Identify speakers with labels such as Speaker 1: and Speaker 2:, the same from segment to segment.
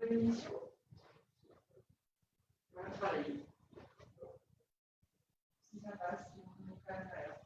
Speaker 1: L'émission. On va travailler. Si ça passe, on va faire.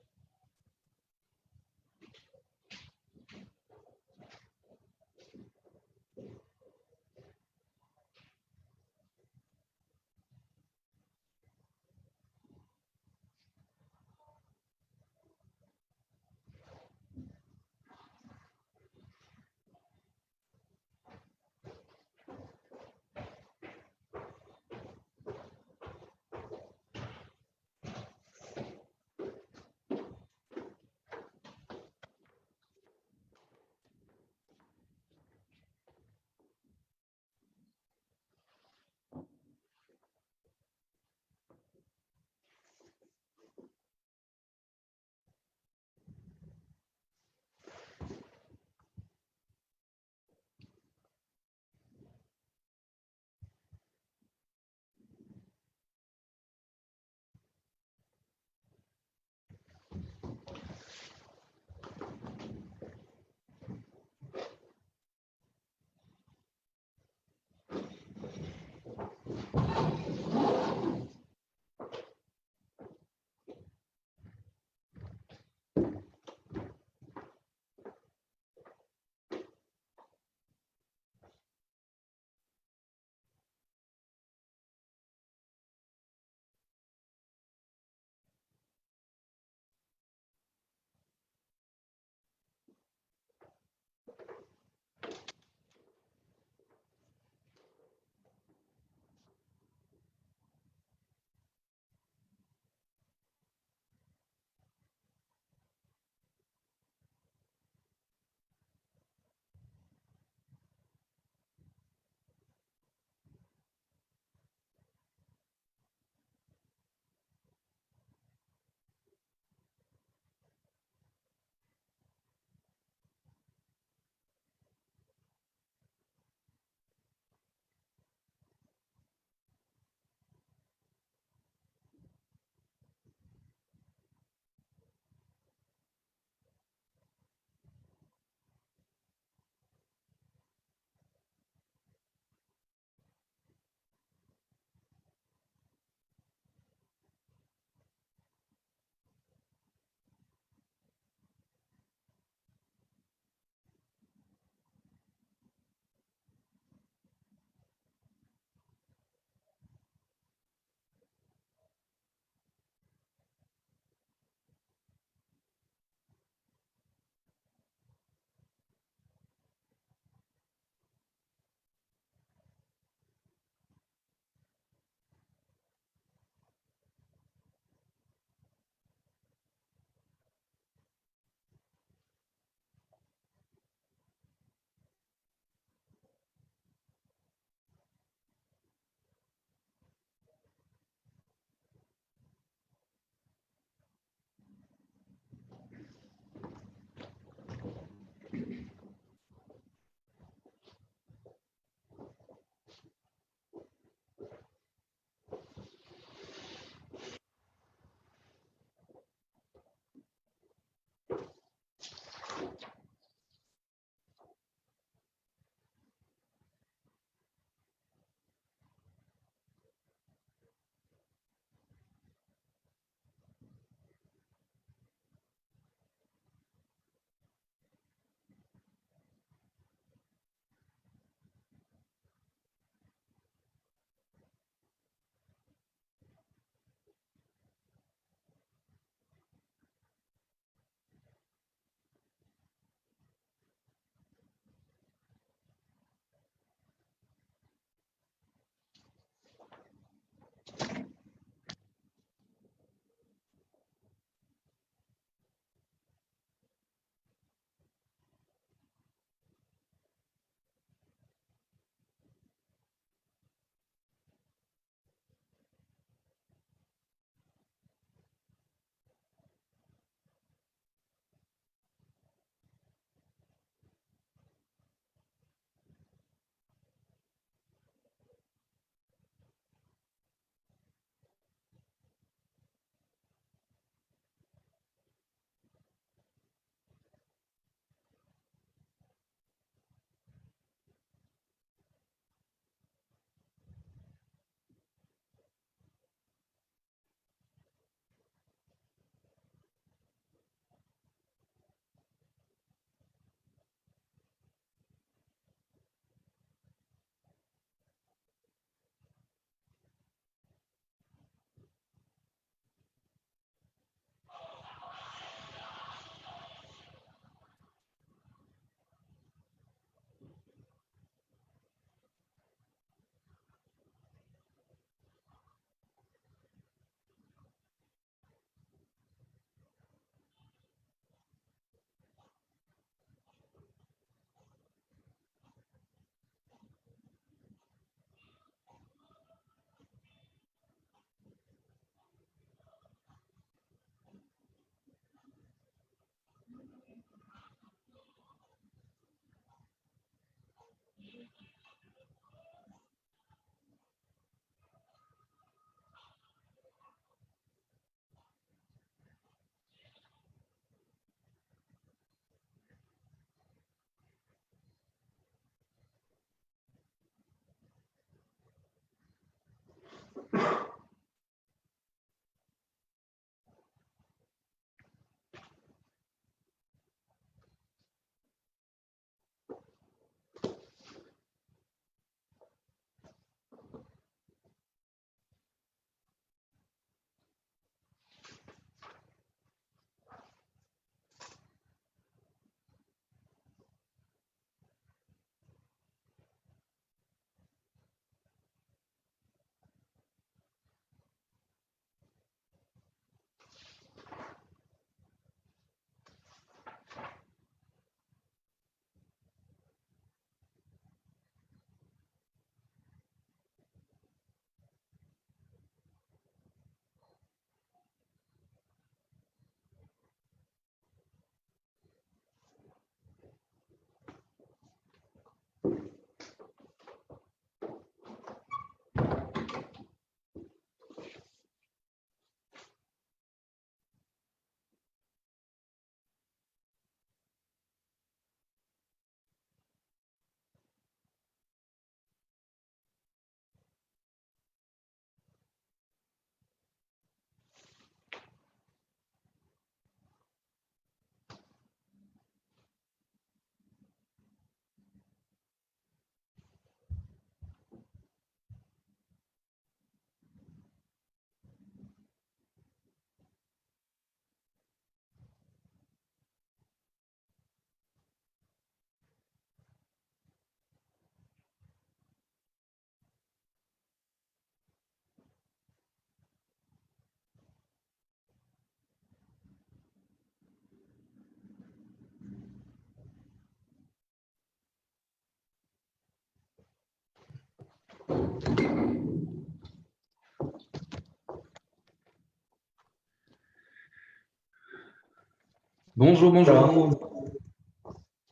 Speaker 2: Bonjour,
Speaker 3: Alors,
Speaker 2: bonjour.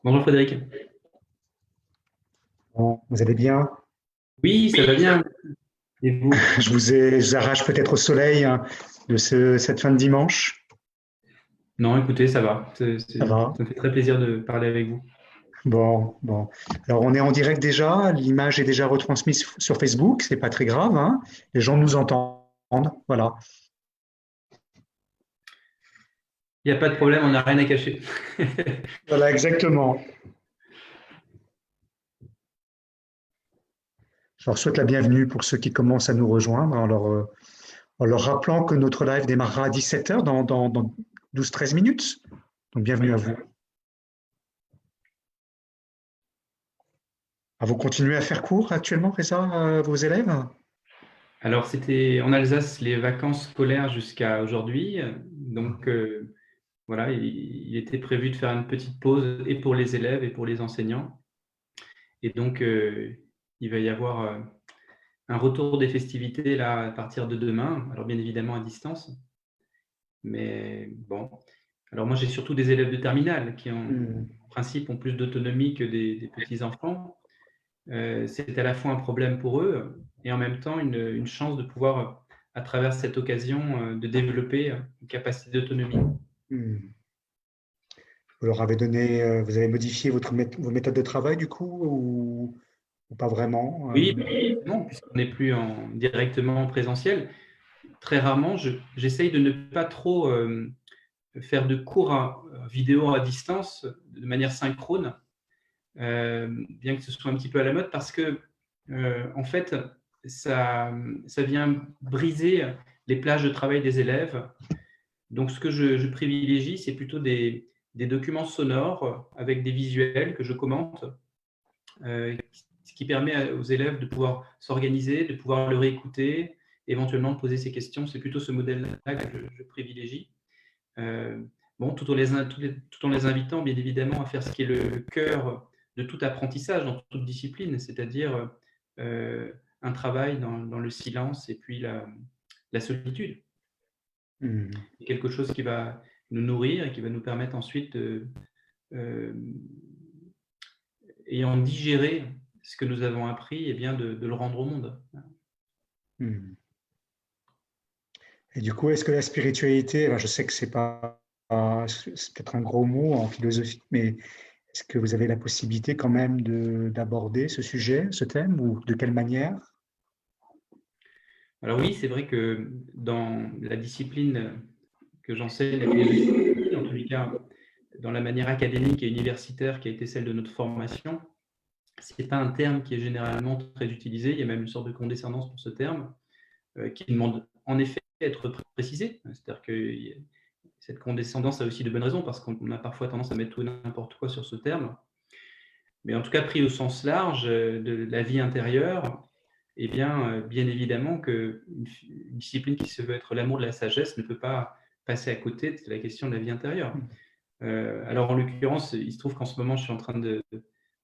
Speaker 2: Bonjour Frédéric.
Speaker 3: bon, vous allez bien?
Speaker 2: Oui, ça va bien. Et vous?
Speaker 3: Je vous arrache peut-être au soleil hein, de cette fin de dimanche.
Speaker 2: Non, écoutez, ça va.
Speaker 3: Ça va?
Speaker 2: Ça me fait très plaisir de parler avec vous.
Speaker 3: Bon, bon. Alors, on est en direct déjà. L'image est déjà retransmise sur Facebook. C'est pas très grave, hein. Les gens nous entendent. Voilà.
Speaker 2: Il n'y a pas de problème, on n'a rien à cacher.
Speaker 3: Voilà, exactement. Je leur souhaite la bienvenue pour ceux qui commencent à nous rejoindre en leur rappelant que notre live démarrera à 17 heures dans 12-13 minutes. Donc, bienvenue
Speaker 2: Oui.
Speaker 3: à vous. Ah, vous continuez à faire cours actuellement, c'est ça, vos élèves?
Speaker 2: Alors, c'était en Alsace les vacances scolaires jusqu'à aujourd'hui. Donc, voilà, il était prévu de faire une petite pause et pour les élèves et pour les enseignants. Et donc, il va y avoir un retour des festivités là à partir de demain. Alors, bien évidemment à distance. Mais bon, alors moi j'ai surtout des élèves de terminale qui
Speaker 3: Hmm.
Speaker 2: en principe ont plus d'autonomie que des petits-enfants. C'est à la fois un problème pour eux et en même temps une chance de pouvoir, à travers cette occasion, de développer une capacité d'autonomie.
Speaker 3: Hmm. Vous leur avez donné, vous avez modifié vos méthodes de travail du coup ou pas vraiment?
Speaker 2: Oui, non, puisqu'on n'est plus directement en présentiel. Très rarement, j'essaye de ne pas trop faire de cours vidéo à distance de manière synchrone. Bien que ce soit un petit peu à la mode, parce que, en fait, ça vient briser les plages de travail des élèves. Donc, ce que je privilégie, c'est plutôt des documents sonores avec des visuels que je commente, euh, ce qui permet aux élèves de pouvoir s'organiser, de pouvoir le réécouter, éventuellement de poser ses questions. C'est plutôt ce modèle-là que je privilégie. Euh, bon, tout en les invitant, bien évidemment, à faire ce qui est le cœur de tout apprentissage dans toute discipline, c'est-à-dire un travail dans le silence et puis la solitude.
Speaker 3: Hmm.
Speaker 2: Quelque chose qui va nous nourrir et qui va nous permettre ensuite, euh, ayant digéré ce que nous avons appris, et bien de le rendre au monde.
Speaker 3: Hmm. Et du coup, est-ce que la spiritualité, alors je sais que c'est peut-être un gros mot en philosophie, mais est-ce que vous avez la possibilité quand même d'aborder ce sujet, ce thème, ou de quelle manière?
Speaker 2: Alors oui, c'est vrai que dans la discipline que j'enseigne, la philosophie, en tous les cas, dans la manière académique et universitaire qui a été celle de notre formation, ce n'est pas un terme qui est généralement très utilisé. Il y a même une sorte de condescendance pour ce terme qui demande en effet à être précisé. C'est-à-dire que cette condescendance a aussi de bonnes raisons parce qu'on a parfois tendance à mettre tout et n'importe quoi sur ce terme. Mais en tout cas, pris au sens large de la vie intérieure, eh bien évidemment qu'une discipline qui se veut être l'amour de la sagesse ne peut pas passer à côté de la question de la vie intérieure. Alors, en l'occurrence, il se trouve qu'en ce moment, je suis en train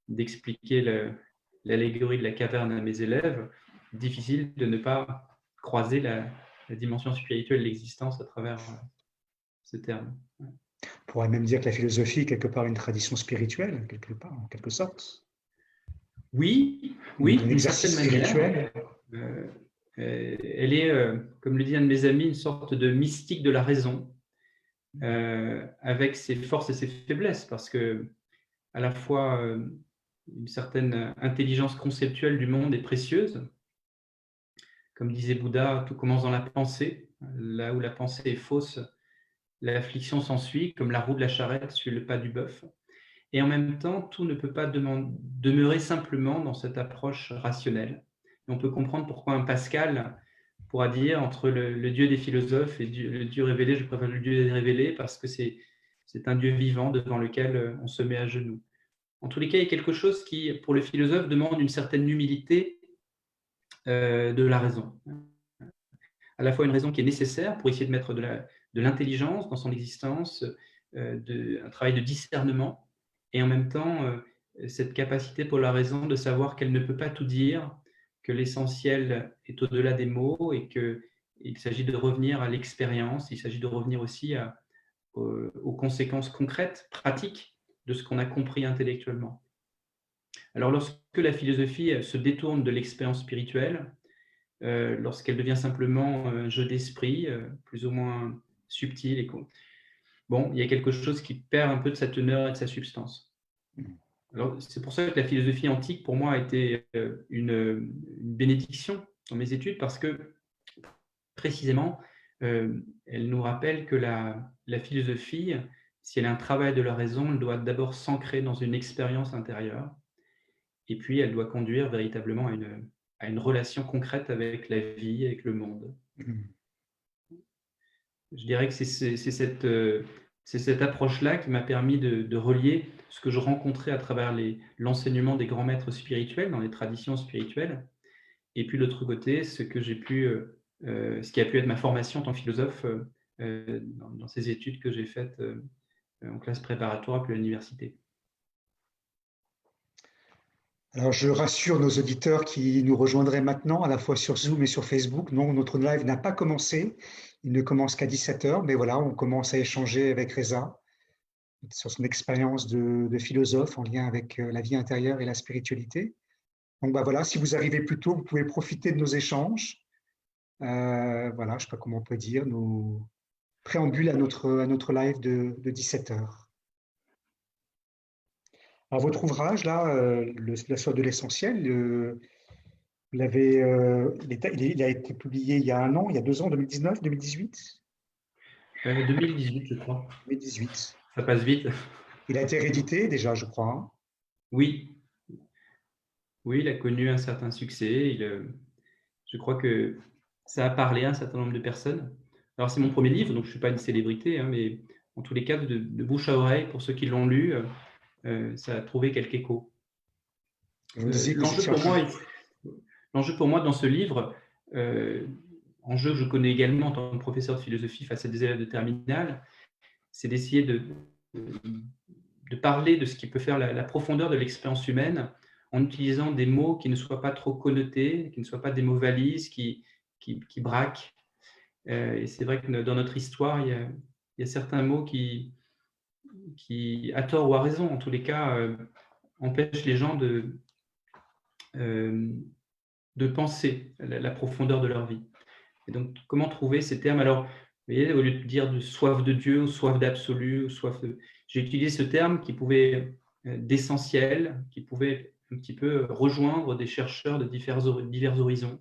Speaker 2: d'expliquer l'allégorie de la caverne à mes élèves. Difficile de ne pas croiser la dimension spirituelle de l'existence à travers ce terme.
Speaker 3: On pourrait même dire que la philosophie est quelque part une tradition spirituelle, quelque part, en quelque sorte.
Speaker 2: Oui,
Speaker 3: Un exercice spirituel.
Speaker 2: Elle est, comme le dit un de mes amis, une sorte de mystique de la raison, avec ses forces et ses faiblesses, parce que à la fois une certaine intelligence conceptuelle du monde est précieuse. Comme disait Bouddha, tout commence dans la pensée. Là où la pensée est fausse, l'affliction s'ensuit, comme la roue de la charrette suit le pas du bœuf. Et en même temps, tout ne peut pas demeurer simplement dans cette approche rationnelle. Et on peut comprendre pourquoi un Pascal pourra dire entre le Dieu des philosophes et le Dieu révélé, je préfère le Dieu révélé parce que c'est un Dieu vivant devant lequel on se met à genoux. En tous les cas, il y a quelque chose qui, pour le philosophe, demande une certaine humilité de la raison. À la fois une raison qui est nécessaire pour essayer de mettre de l'intelligence dans son existence, un travail de discernement, et en même temps, cette capacité pour la raison de savoir qu'elle ne peut pas tout dire, que l'essentiel est au-delà des mots et qu'il s'agit de revenir à l'expérience, il s'agit de revenir aussi aux conséquences concrètes, pratiques de ce qu'on a compris intellectuellement. Alors, lorsque la philosophie se détourne de l'expérience spirituelle, lorsqu'elle devient simplement un jeu d'esprit, plus ou moins subtil, bon, il y a quelque chose qui perd un peu de sa teneur et de sa substance. Alors, c'est pour ça que la philosophie antique, pour moi, a été une bénédiction dans mes études, parce que, précisément, elle nous rappelle que la philosophie, si elle est un travail de la raison, elle doit d'abord s'ancrer dans une expérience intérieure, et puis elle doit conduire véritablement à une relation concrète avec la vie, avec le monde. Je dirais que c'est cette approche-là qui m'a permis de relier ce que je rencontrais à travers l'enseignement des grands maîtres spirituels, dans les traditions spirituelles, et puis de l'autre côté, ce qui a pu être ma formation en tant que philosophe dans ces études que j'ai faites en classe préparatoire puis à l'université.
Speaker 3: Alors, je rassure nos auditeurs qui nous rejoindraient maintenant, à la fois sur Zoom et sur Facebook. Non, notre live n'a pas commencé. Il ne commence qu'à 17h, mais voilà, on commence à échanger avec Reza sur son expérience de philosophe en lien avec la vie intérieure et la spiritualité. Donc, bah voilà, si vous arrivez plus tôt, vous pouvez profiter de nos échanges. Voilà, je ne sais pas comment on peut dire, nos préambules à notre live de 17h. Alors, votre ouvrage, là, La soif de l'essentiel, il a été publié il y a 1 an, il y a 2 ans, 2019, 2018
Speaker 2: 2018, je crois.
Speaker 3: 2018.
Speaker 2: Ça passe vite.
Speaker 3: Il a été réédité déjà, je crois.
Speaker 2: Oui. Oui, il a connu un certain succès. Je crois que ça a parlé à un certain nombre de personnes. Alors, c'est mon premier livre, donc je ne suis pas une célébrité, mais en tous les cas, de bouche à oreille, pour ceux qui l'ont lu, ça a trouvé quelque écho. L'enjeu pour moi dans ce livre, enjeu que je connais également en tant que professeur de philosophie face à des élèves de terminale, c'est d'essayer de parler de ce qui peut faire la profondeur de l'expérience humaine en utilisant des mots qui ne soient pas trop connotés, qui ne soient pas des mots valises, qui braquent. Et c'est vrai que dans notre histoire, il y a certains mots qui, à tort ou à raison, en tous les cas, empêchent les gens de penser la profondeur de leur vie. Et donc, comment trouver ces termes? Alors, vous voyez, au lieu de dire de soif de Dieu ou soif d'absolu, j'ai utilisé ce terme qui pouvait d'essentiel, qui pouvait un petit peu rejoindre des chercheurs de divers horizons.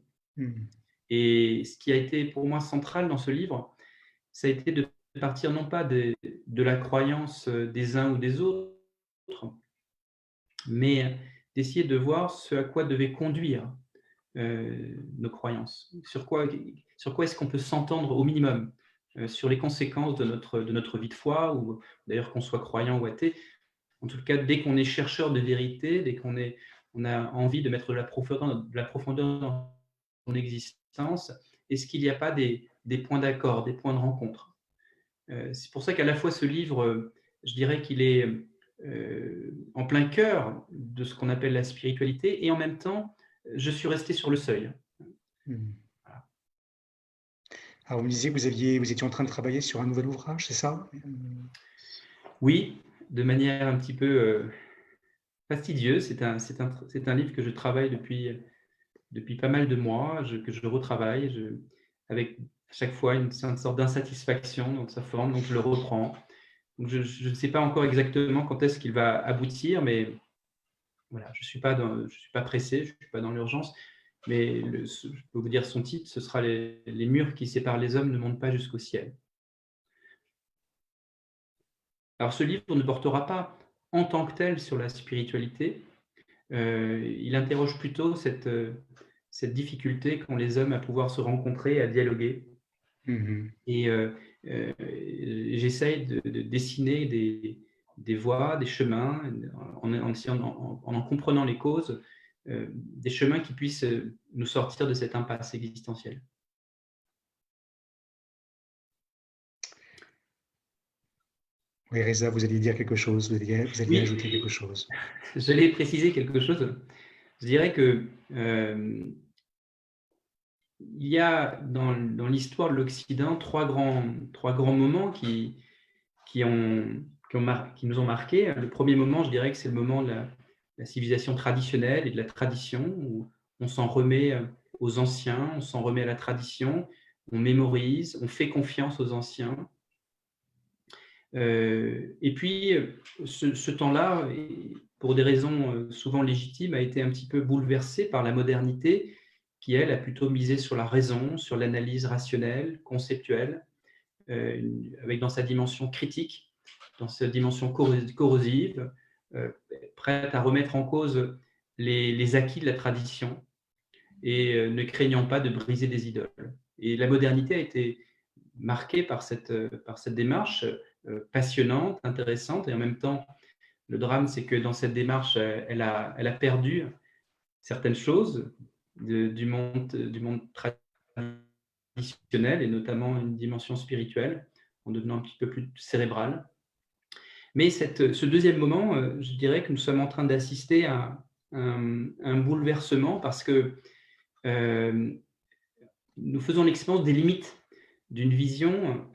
Speaker 2: Et ce qui a été pour moi central dans ce livre, ça a été de partir non pas de la croyance des uns ou des autres, mais d'essayer de voir ce à quoi devaient conduire nos croyances. Sur quoi est-ce qu'on peut s'entendre au minimum sur les conséquences de notre vie de foi, ou d'ailleurs qu'on soit croyant ou athée. En tout cas, dès qu'on est chercheur de vérité, dès on a envie de mettre de la profondeur dans son existence, est-ce qu'il n'y a pas des points d'accord, des points de rencontre? C'est pour ça qu'à la fois ce livre, je dirais qu'il est en plein cœur de ce qu'on appelle la spiritualité, et en même temps, je suis resté sur le seuil.
Speaker 3: Hmm.
Speaker 2: Voilà.
Speaker 3: Alors, vous me disiez que vous étiez en train de travailler sur un nouvel ouvrage, c'est ça?
Speaker 2: Oui, de manière un petit peu fastidieuse. C'est un livre que je travaille depuis pas mal de mois, que je retravaille, avec à chaque fois une sorte d'insatisfaction dans sa forme, donc je le reprends. Donc je ne sais pas encore exactement quand est-ce qu'il va aboutir, mais voilà, je ne suis pas pressé, je ne suis pas dans l'urgence, mais je peux vous dire son titre, ce sera les murs qui séparent les hommes ne montent pas jusqu'au ciel. Alors ce livre ne portera pas en tant que tel sur la spiritualité, il interroge plutôt cette difficulté qu'ont les hommes à pouvoir se rencontrer, à dialoguer.
Speaker 3: Mhm.
Speaker 2: Et j'essaye de dessiner des voies, des chemins, en comprenant les causes, des chemins qui puissent nous sortir de cette impasse existentielle.
Speaker 3: Oui, Reza, vous alliez dire quelque chose, vous alliez
Speaker 2: Oui,
Speaker 3: ajouter quelque chose.
Speaker 2: j'allais préciser quelque chose. Je dirais que il y a dans l'histoire de l'Occident trois grands moments qui nous ont marqués. Le premier moment, je dirais que c'est le moment de la civilisation traditionnelle et de la tradition, où on s'en remet aux anciens, on s'en remet à la tradition, on mémorise, on fait confiance aux anciens. Et puis, ce temps-là, pour des raisons souvent légitimes, a été un petit peu bouleversé par la modernité, qui, elle, a plutôt misé sur la raison, sur l'analyse rationnelle, conceptuelle, avec dans sa dimension critique, dans sa dimension corrosive, prête à remettre en cause les acquis de la tradition et ne craignant pas de briser des idoles. Et la modernité a été marquée par cette démarche passionnante, intéressante, et en même temps, le drame, c'est que dans cette démarche, elle a perdu certaines choses du monde traditionnel, et notamment une dimension spirituelle, en devenant un petit peu plus cérébrale. Mais ce deuxième moment, je dirais que nous sommes en train d'assister à un bouleversement, parce que nous faisons l'expérience des limites d'une vision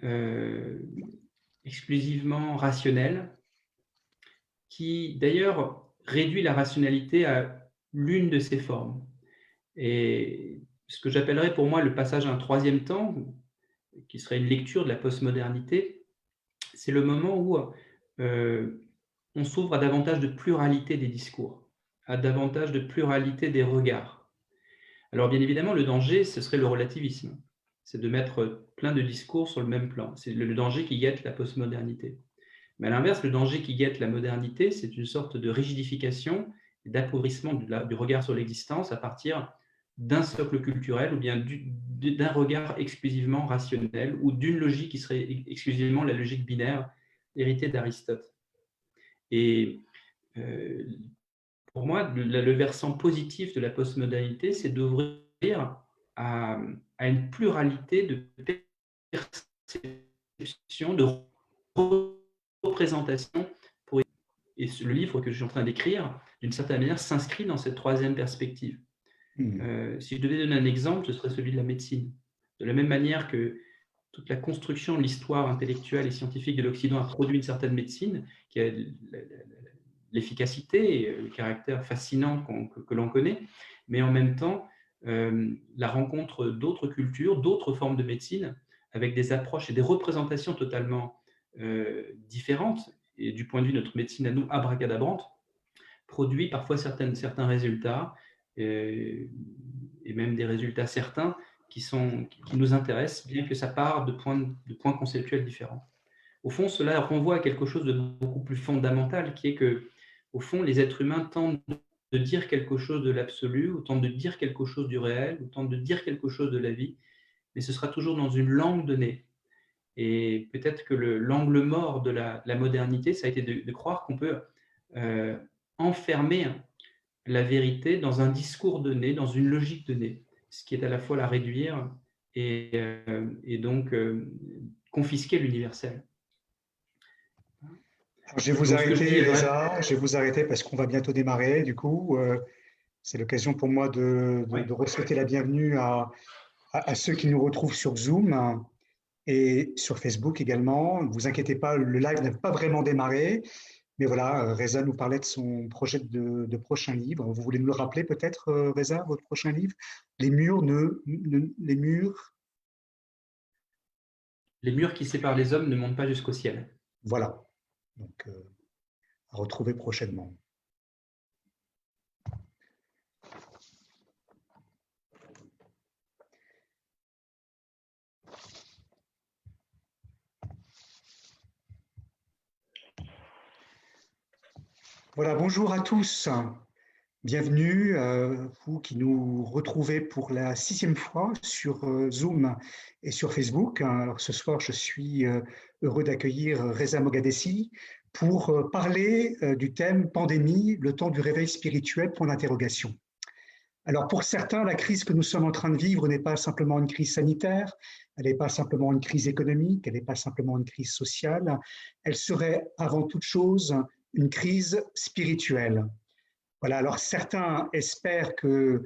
Speaker 2: exclusivement rationnelle, qui d'ailleurs réduit la rationalité à l'une de ses formes. Et ce que j'appellerais pour moi le passage à un troisième temps, qui serait une lecture de la postmodernité, c'est le moment où on s'ouvre à davantage de pluralité des discours, à davantage de pluralité des regards. Alors bien évidemment, le danger, ce serait le relativisme. C'est de mettre plein de discours sur le même plan. C'est le danger qui guette la postmodernité. Mais à l'inverse, le danger qui guette la modernité, c'est une sorte de rigidification et d'appauvrissement du regard sur l'existence à partir d'un socle culturel, ou bien d'un regard exclusivement rationnel, ou d'une logique qui serait exclusivement la logique binaire héritée d'Aristote. Et pour moi, le versant positif de la postmodernité, c'est d'ouvrir à une pluralité de perceptions, de représentations. Et le livre que je suis en train d'écrire, d'une certaine manière, s'inscrit dans cette troisième perspective. Si je devais donner un exemple, ce serait celui de la médecine. De la même manière que toute la construction de l'histoire intellectuelle et scientifique de l'Occident a produit une certaine médecine qui a l'efficacité et le caractère fascinant que l'on connaît, mais en même temps, la rencontre d'autres cultures, d'autres formes de médecine, avec des approches et des représentations totalement différentes, et du point de vue de notre médecine à nous, abracadabrante, produit parfois certains résultats, et même des résultats certains qui nous intéressent, bien que ça part de points conceptuels différents. Au fond, cela renvoie à quelque chose de beaucoup plus fondamental, qui est que, au fond, les êtres humains tentent de dire quelque chose de l'absolu, ou tentent de dire quelque chose du réel, ou tentent de dire quelque chose de la vie, mais ce sera toujours dans une langue donnée. Et peut-être que l'angle mort de la modernité, ça a été de croire qu'on peut enfermer la vérité dans un discours donné, dans une logique donnée, ce qui est à la fois la réduire et donc confisquer l'universel.
Speaker 3: Je vais vous arrêter, Reza, je vais vous arrêter parce qu'on va bientôt démarrer. Du coup, c'est l'occasion pour moi de souhaiter la bienvenue à ceux qui nous retrouvent sur Zoom et sur Facebook également. Ne vous inquiétez pas, le live n'a pas vraiment démarré. Mais voilà, Reza nous parlait de son projet de prochain livre. Vous voulez nous le rappeler peut-être, Reza, votre prochain livre? Les murs
Speaker 2: qui séparent les hommes ne montent pas jusqu'au ciel.
Speaker 3: Voilà. Donc, à retrouver prochainement. Voilà, bonjour à tous. Bienvenue, vous qui nous retrouvez pour la 6e fois sur Zoom et sur Facebook. Alors, ce soir, je suis heureux d'accueillir Reza Moghadessi pour parler du thème pandémie, le temps du réveil spirituel, point d'interrogation. Alors, pour certains, la crise que nous sommes en train de vivre n'est pas simplement une crise sanitaire, elle n'est pas simplement une crise économique, elle n'est pas simplement une crise sociale, elle serait avant toute chose une crise spirituelle. Voilà, alors certains espèrent que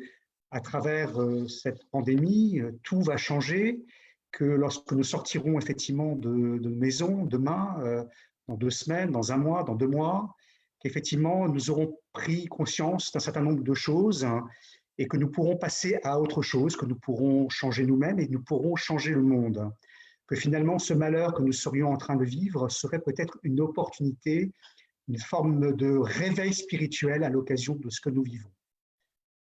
Speaker 3: à travers cette pandémie, tout va changer, que lorsque nous sortirons effectivement de maison demain, dans 2 semaines, dans 1 mois, dans 2 mois, qu'effectivement nous aurons pris conscience d'un certain nombre de choses et que nous pourrons passer à autre chose, que nous pourrons changer nous-mêmes et que nous pourrons changer le monde. Que finalement ce malheur que nous serions en train de vivre serait peut-être une opportunité, une forme de réveil spirituel à l'occasion de ce que nous vivons.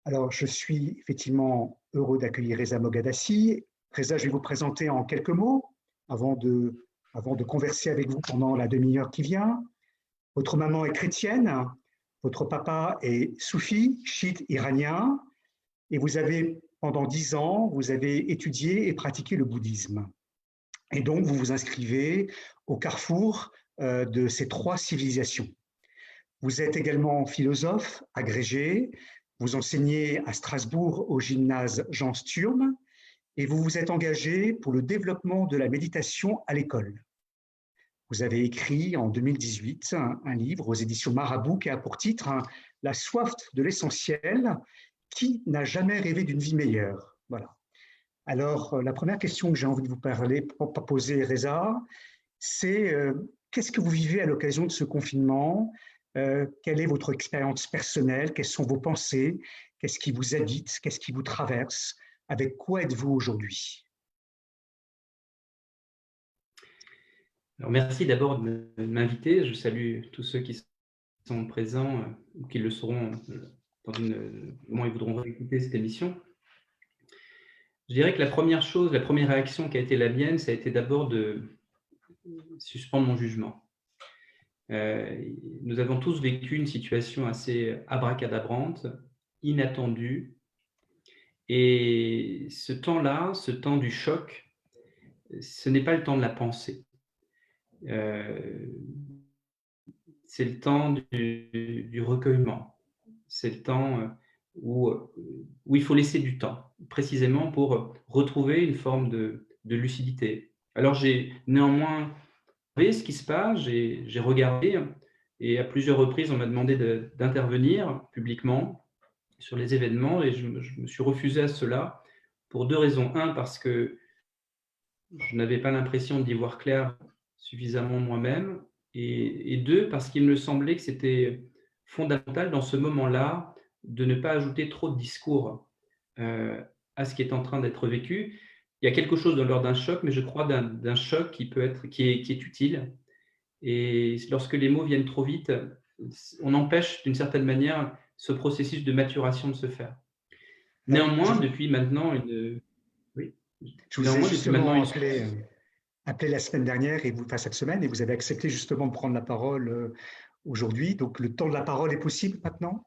Speaker 3: Alors, je suis effectivement heureux d'accueillir Reza Moghadessi. Reza, je vais vous présenter en quelques mots avant de converser avec vous pendant la demi-heure qui vient. Votre maman est chrétienne, votre papa est soufi, chiite iranien, et vous avez, pendant 10 ans, vous avez étudié et pratiqué le bouddhisme. Et donc, vous vous inscrivez au carrefour de ces 3 civilisations. Vous êtes également philosophe, agrégé, vous enseignez à Strasbourg au gymnase Jean Sturm et vous vous êtes engagé pour le développement de la méditation à l'école. Vous avez écrit en 2018 un livre aux éditions Marabout qui a pour titre « La soif de l'essentiel, qui n'a jamais rêvé d'une vie meilleure ?» Voilà. Alors, la première question que j'ai envie de vous poser, Reza, c'est qu'est-ce que vous vivez à l'occasion de ce confinement? Quelle est votre expérience personnelle? Quelles sont vos pensées? Qu'est-ce qui vous habite? Qu'est-ce qui vous traverse? Avec quoi êtes-vous aujourd'hui?
Speaker 2: Alors, merci d'abord de m'inviter. Je salue tous ceux qui sont présents ou qui le seront dans au moment où ils voudront écouter cette émission. Je dirais que la première réaction qui a été la mienne, ça a été d'abord de suspendre mon jugement. Nous avons tous vécu une situation assez abracadabrante, inattendue, et ce temps-là, ce temps du choc, ce n'est pas le temps de la pensée. C'est le temps du recueillement. C'est le temps où il faut laisser du temps, précisément pour retrouver une forme de lucidité. Alors j'ai néanmoins vu ce qui se passe, j'ai regardé, et à plusieurs reprises on m'a demandé d'intervenir publiquement sur les événements, et je me suis refusé à cela pour 2 raisons. 1, parce que je n'avais pas l'impression d'y voir clair suffisamment moi-même, et 2, parce qu'il me semblait que c'était fondamental dans ce moment-là de ne pas ajouter trop de discours à ce qui est en train d'être vécu. Il y a quelque chose de l'ordre d'un choc, mais je crois d'un choc qui est utile. Et lorsque les mots viennent trop vite, on empêche d'une certaine manière ce processus de maturation de se faire. Néanmoins, depuis maintenant Oui.
Speaker 3: Je vous ai
Speaker 2: Néanmoins, depuis maintenant
Speaker 3: justement appelé la semaine dernière, enfin cette semaine, et vous avez accepté justement de prendre la parole aujourd'hui. Donc, le temps de la parole est possible maintenant?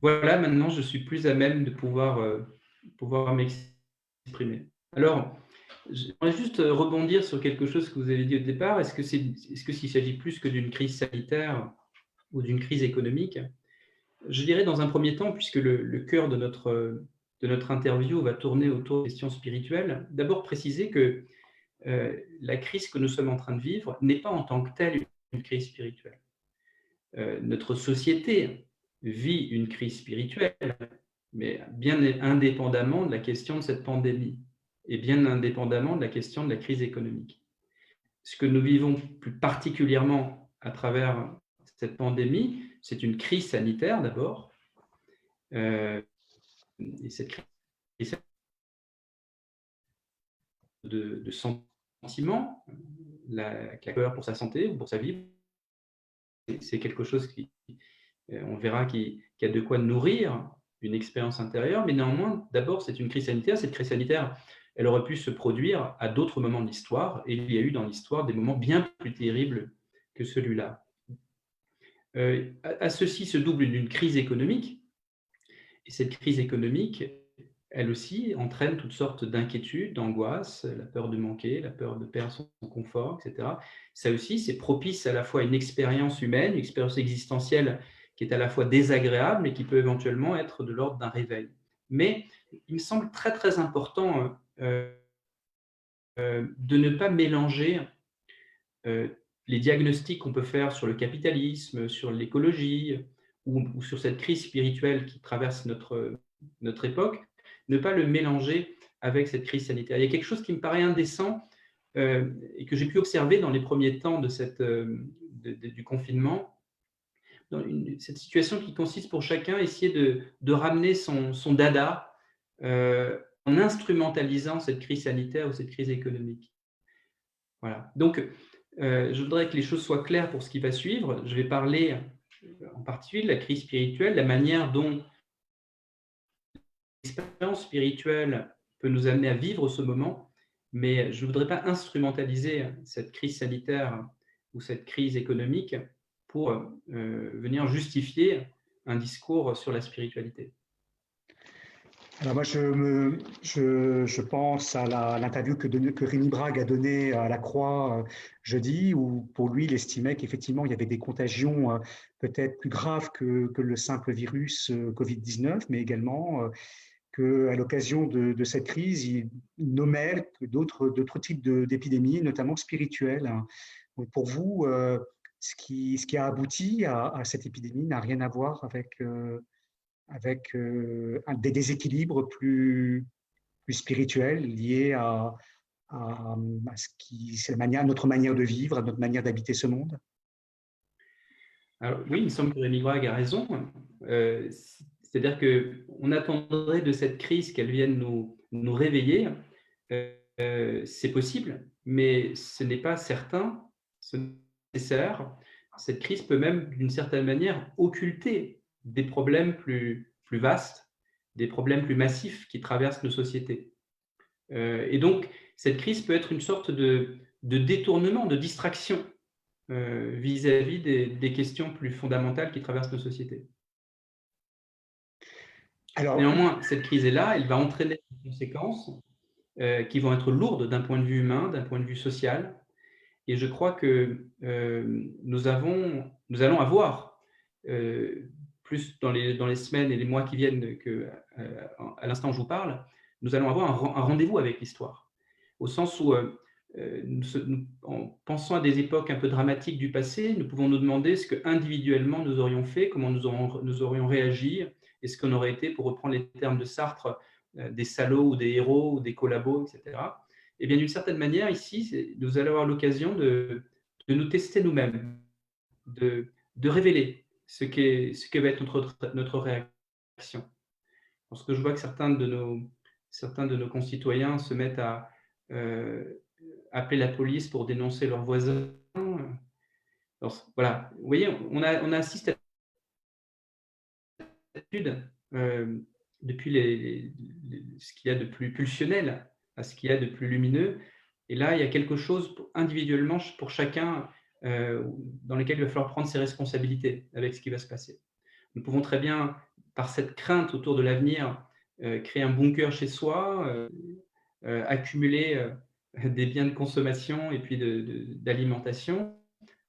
Speaker 2: voilà, maintenant, je suis plus à même de pouvoir m'exprimer. Alors, j'aimerais juste rebondir sur quelque chose que vous avez dit au départ. Est-ce que s'il s'agit plus que d'une crise sanitaire ou d'une crise économique? Je dirais dans un premier temps, puisque le cœur de notre interview va tourner autour des questions spirituelles, d'abord préciser que la crise que nous sommes en train de vivre n'est pas en tant que telle une crise spirituelle. Notre société vit une crise spirituelle, mais bien indépendamment de la question de cette pandémie et bien indépendamment de la question de la crise économique. Ce que nous vivons plus particulièrement à travers cette pandémie, c'est une crise sanitaire d'abord, et cette crise de sentiments, la peur pour sa santé ou pour sa vie, c'est quelque chose qui, on verra, qui a de quoi nourrir une expérience intérieure, mais néanmoins, d'abord, c'est une crise sanitaire. Cette crise sanitaire, elle aurait pu se produire à d'autres moments de l'histoire, et il y a eu dans l'histoire des moments bien plus terribles que celui-là. À ceci se double une crise économique, et cette crise économique, elle aussi, entraîne toutes sortes d'inquiétudes, d'angoisses, la peur de manquer, la peur de perdre son confort, etc. Ça aussi, c'est propice à la fois à une expérience humaine, une expérience existentielle qui est à la fois désagréable, mais qui peut éventuellement être de l'ordre d'un réveil. Mais il me semble très, très important de ne pas mélanger euh, les diagnostics qu'on peut faire sur le capitalisme, sur l'écologie ou sur cette crise spirituelle qui traverse notre époque, ne pas le mélanger avec cette crise sanitaire. Il y a quelque chose qui me paraît indécent et que j'ai pu observer dans les premiers temps du confinement, dans cette situation qui consiste pour chacun à essayer de ramener son dada en instrumentalisant cette crise sanitaire ou cette crise économique. Voilà. Donc, je voudrais que les choses soient claires pour ce qui va suivre. Je vais parler en particulier de la crise spirituelle, la manière dont l'expérience spirituelle peut nous amener à vivre ce moment, mais je ne voudrais pas instrumentaliser cette crise sanitaire ou cette crise économique pour venir justifier un discours sur la spiritualité.
Speaker 3: Alors moi, je pense à l'interview que Rémi Brague a donnée à la Croix jeudi, où pour lui, il estimait qu'effectivement, il y avait des contagions peut-être plus graves que le simple virus Covid-19, mais également qu'à l'occasion de cette crise, il nommait d'autres types d'épidémies, notamment spirituelles. Donc pour vous, ce qui a abouti à cette épidémie n'a rien à voir avec des déséquilibres plus spirituels liés à c'est notre manière de vivre, à notre manière d'habiter ce monde.
Speaker 2: Alors, oui, il me semble que Rémi Brague a raison. C'est-à-dire qu'on attendrait de cette crise qu'elle vienne nous réveiller. C'est possible, mais ce n'est pas certain, ce n'est pas nécessaire. Cette crise peut même, d'une certaine manière, occulter des problèmes plus vastes, des problèmes plus massifs qui traversent nos sociétés. Et donc, cette crise peut être une sorte de détournement, de distraction vis-à-vis des questions plus fondamentales qui traversent nos sociétés.
Speaker 3: Alors,
Speaker 2: néanmoins, cette crise est là, elle va entraîner des conséquences qui vont être lourdes d'un point de vue humain, d'un point de vue social. Et je crois que nous allons avoir, plus dans les semaines et les mois qui viennent à l'instant où je vous parle, nous allons avoir un rendez-vous avec l'histoire. Au sens où, en pensant à des époques un peu dramatiques du passé, nous pouvons nous demander ce qu'individuellement nous aurions fait, comment nous aurions réagi, et ce qu'on aurait été, pour reprendre les termes de Sartre, des salauds ou des héros ou des collabos, etc. Et bien, d'une certaine manière, ici, nous allons avoir l'occasion de nous tester nous-mêmes, de révéler ce que va être notre réaction. Parce que je vois que certains de nos concitoyens se mettent à appeler la police pour dénoncer leurs voisins. Alors, voilà, vous voyez, on assiste à cette attitude depuis ce qu'il y a de plus pulsionnel à ce qu'il y a de plus lumineux. Et là, il y a quelque chose individuellement pour chacun dans lequel il va falloir prendre ses responsabilités avec ce qui va se passer. Nous pouvons très bien, par cette crainte autour de l'avenir, créer un bunker chez soi, accumuler des biens de consommation et puis d'alimentation,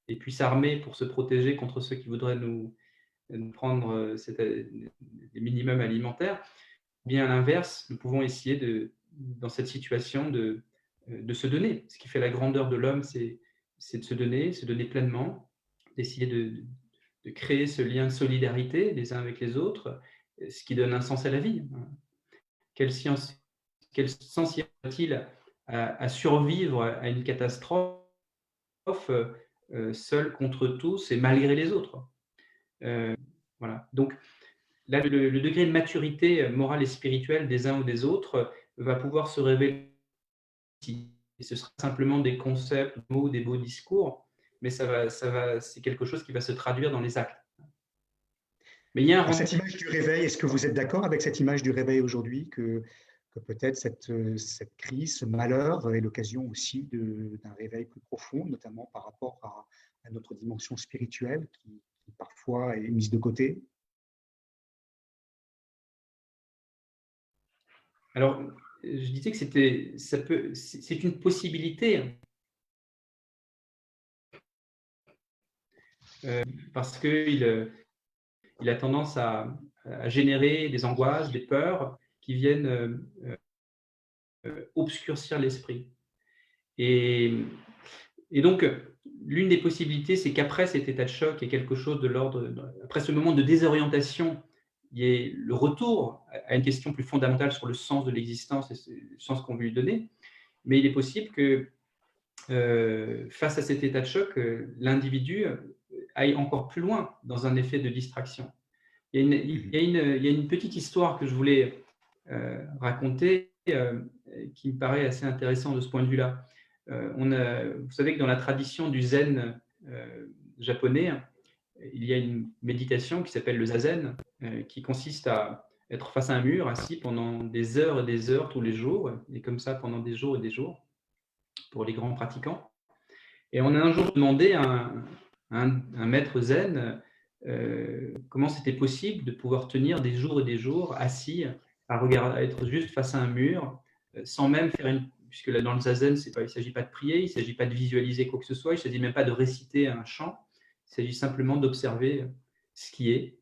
Speaker 2: et puis s'armer pour se protéger contre ceux qui voudraient nous prendre des minimums alimentaires. Bien à l'inverse, nous pouvons essayer dans cette situation de se donner. Ce qui fait la grandeur de l'homme, c'est de se donner pleinement, d'essayer de créer ce lien de solidarité les uns avec les autres, ce qui donne un sens à la vie. Quel sens y a-t-il à survivre à une catastrophe seul contre tous et malgré les autres? Voilà. Donc, là, le degré de maturité morale et spirituelle des uns ou des autres va pouvoir se révéler ici. Et ce sera simplement des concepts, des mots, des beaux discours, mais c'est quelque chose qui va se traduire dans les actes. Mais il y a un
Speaker 3: Cette image du réveil, est-ce que vous êtes d'accord avec cette image du réveil aujourd'hui, que peut-être cette crise, ce malheur est l'occasion aussi d'un réveil plus profond, notamment par rapport à notre dimension spirituelle qui parfois est mise de côté?
Speaker 2: Alors, je disais que c'est une possibilité, parce qu'il a tendance à générer des angoisses, des peurs qui viennent obscurcir l'esprit. Et donc, l'une des possibilités, c'est qu'après cet état de choc, il y ait quelque chose de l'ordre, après ce moment de désorientation, il y ait le retour à une question plus fondamentale sur le sens de l'existence et le sens qu'on veut lui donner. Mais il est possible que, face à cet état de choc, l'individu aille encore plus loin dans un effet de distraction. Il y a une petite histoire que je voulais raconter qui me paraît assez intéressante de ce point de vue-là. Vous savez que dans la tradition du zen japonais, il y a une méditation qui s'appelle le zazen, qui consiste à être face à un mur, assis pendant des heures et des heures tous les jours, et comme ça pendant des jours et des jours, pour les grands pratiquants. Et on a un jour demandé à un maître zen comment c'était possible de pouvoir tenir des jours et des jours assis, à être juste face à un mur, sans même faire puisque là, dans le zazen, il ne s'agit pas de prier, il ne s'agit pas de visualiser quoi que ce soit, il ne s'agit même pas de réciter un chant, il s'agit simplement d'observer ce qui est.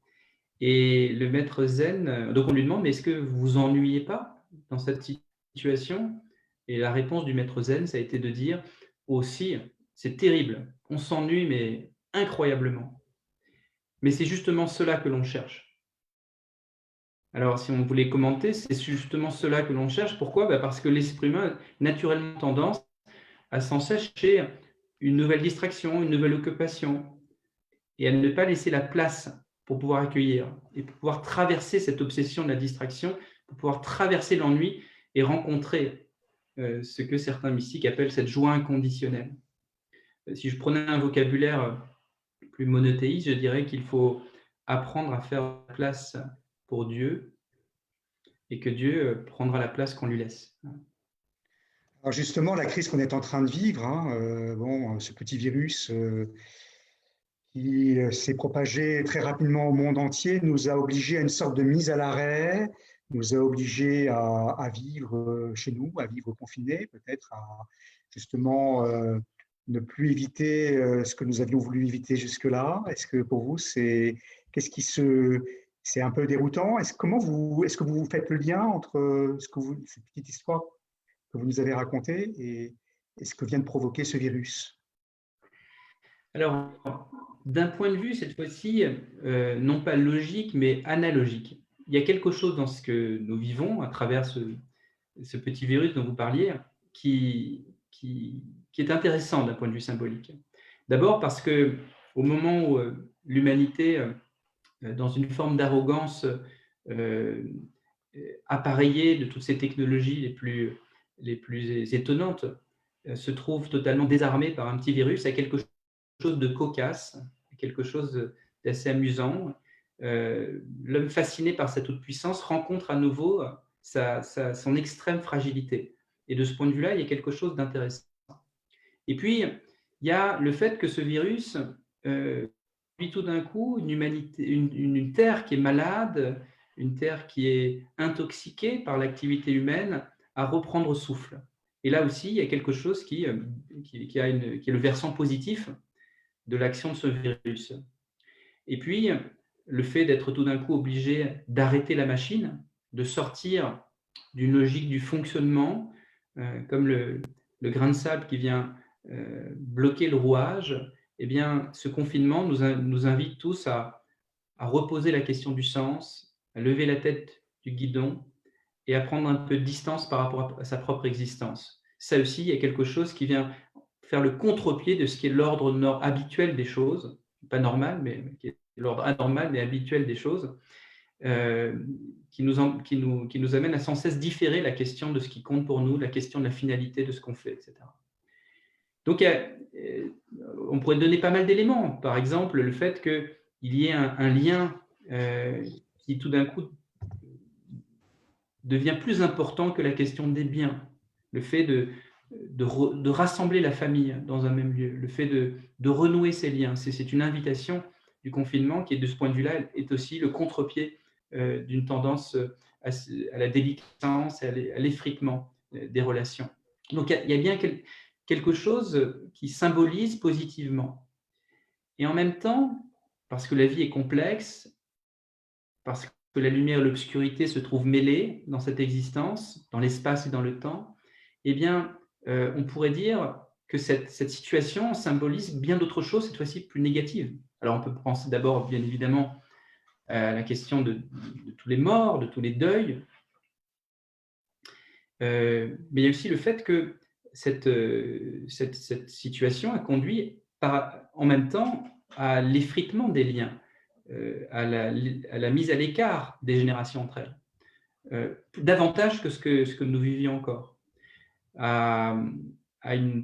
Speaker 2: Et le maître zen, donc on lui demande, mais est-ce que vous vous ennuyez pas dans cette situation? Et la réponse du maître zen, ça a été de dire, aussi, c'est terrible, on s'ennuie, mais incroyablement. Mais c'est justement cela que l'on cherche. Alors, si on voulait commenter, c'est justement cela que l'on cherche. Pourquoi? Parce que l'esprit humain a naturellement tendance à sans cesse chercher une nouvelle distraction, une nouvelle occupation, et à ne pas laisser la place pour pouvoir accueillir et pour pouvoir traverser cette obsession de la distraction, pour pouvoir traverser l'ennui et rencontrer ce que certains mystiques appellent cette joie inconditionnelle. Si je prenais un vocabulaire plus monothéiste, je dirais qu'il faut apprendre à faire place pour Dieu et que Dieu prendra la place qu'on lui laisse.
Speaker 3: Alors justement, la crise qu'on est en train de vivre, ce petit virus qui s'est propagé très rapidement au monde entier, nous a obligés à une sorte de mise à l'arrêt, nous a obligés à vivre chez nous, à vivre confinés, peut-être à justement ne plus éviter ce que nous avions voulu éviter jusque-là. Est-ce que pour vous, c'est un peu déroutant? Est-ce que vous faites le lien entre cette petite histoire que vous nous avez racontée et ce que vient de provoquer ce virus?
Speaker 2: Alors, d'un point de vue, cette fois-ci, non pas logique, mais analogique. Il y a quelque chose dans ce que nous vivons à travers ce petit virus dont vous parliez qui est intéressant d'un point de vue symbolique. D'abord parce que au moment où l'humanité, dans une forme d'arrogance appareillée de toutes ces technologies les plus étonnantes, se trouve totalement désarmée par un petit virus, a quelque chose de cocasse, quelque chose d'assez amusant, l'homme fasciné par sa toute-puissance rencontre à nouveau son extrême fragilité. Et de ce point de vue-là, il y a quelque chose d'intéressant. Et puis, il y a le fait que ce virus vit tout d'un coup une terre qui est malade, une terre qui est intoxiquée par l'activité humaine, à reprendre souffle. Et là aussi, il y a quelque chose qui est le versant positif de l'action de ce virus. Et puis, le fait d'être tout d'un coup obligé d'arrêter la machine, de sortir d'une logique du fonctionnement, comme le grain de sable qui vient bloquer le rouage, eh bien, ce confinement nous invite tous à reposer la question du sens, à lever la tête du guidon et à prendre un peu de distance par rapport à sa propre existence. Ça aussi, il y a quelque chose qui vient faire le contre-pied de ce qui est l'ordre habituel des choses, pas normal, mais qui est l'ordre anormal mais habituel des choses, qui nous amène à sans cesse différer la question de ce qui compte pour nous, la question de la finalité de ce qu'on fait, etc. Donc, on pourrait donner pas mal d'éléments. Par exemple, le fait qu'il y ait un lien qui tout d'un coup devient plus important que la question des biens. Le fait de rassembler la famille dans un même lieu, le fait de renouer ces liens. C'est une invitation du confinement qui, de ce point de vue-là, est aussi le contre-pied d'une tendance à la délicatesse et à l'effritement des relations. Donc, il y a bien quelque chose qui symbolise positivement. Et en même temps, parce que la vie est complexe, parce que la lumière et l'obscurité se trouvent mêlées dans cette existence, dans l'espace et dans le temps, eh bien, on pourrait dire que cette situation symbolise bien d'autres choses, cette fois-ci plus négatives. Alors, on peut penser d'abord, bien évidemment, à la question de tous les morts, de tous les deuils, mais il y a aussi le fait que cette situation a conduit en même temps à l'effritement des liens, à la mise à l'écart des générations entre elles, davantage que ce que nous vivions encore, à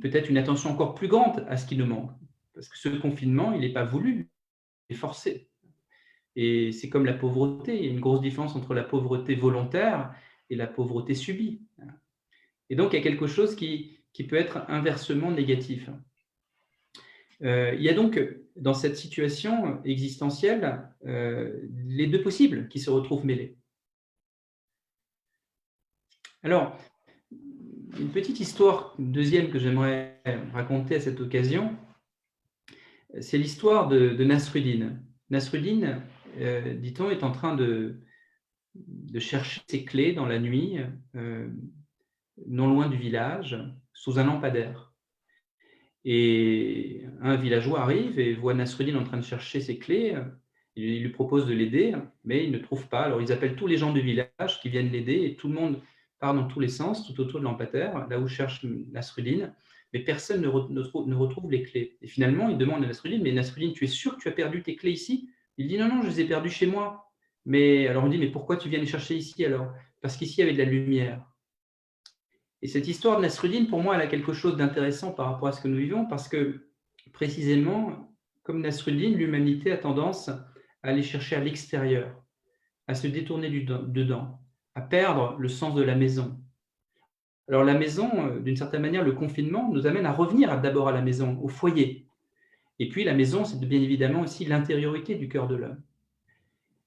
Speaker 2: peut-être une attention encore plus grande à ce qui nous manque. Parce que ce confinement, il n'est pas voulu, il est forcé. Et c'est comme la pauvreté, il y a une grosse différence entre la pauvreté volontaire et la pauvreté subie. Et donc, il y a quelque chose qui peut être inversement négatif. Il y a donc, dans cette situation existentielle, les deux possibles qui se retrouvent mêlés. Alors, une petite histoire, deuxième, que j'aimerais raconter à cette occasion, c'est l'histoire de Nasruddin. Nasruddin, dit-on, est en train de chercher ses clés dans la nuit, non loin du village, sous un lampadaire. Et un villageois arrive et voit Nasruddin en train de chercher ses clés. Il lui propose de l'aider, mais il ne trouve pas. Alors ils appellent tous les gens du village qui viennent l'aider et tout le monde part dans tous les sens, tout autour de le lampadaire, là où cherche Nasruddin, mais personne ne retrouve les clés. Et finalement, il demande à Nasruddin, mais Nasruddin, tu es sûr que tu as perdu tes clés ici? Il dit, non, je les ai perdues chez moi. Mais alors on dit, mais pourquoi tu viens les chercher ici alors? Parce qu'ici, il y avait de la lumière. Et cette histoire de Nasruddin, pour moi, elle a quelque chose d'intéressant par rapport à ce que nous vivons, parce que, précisément, comme Nasruddin, l'humanité a tendance à aller chercher à l'extérieur, à se détourner dedans, à perdre le sens de la maison. Alors la maison, d'une certaine manière, le confinement nous amène à revenir d'abord à la maison, au foyer. Et puis la maison, c'est bien évidemment aussi l'intériorité du cœur de l'homme.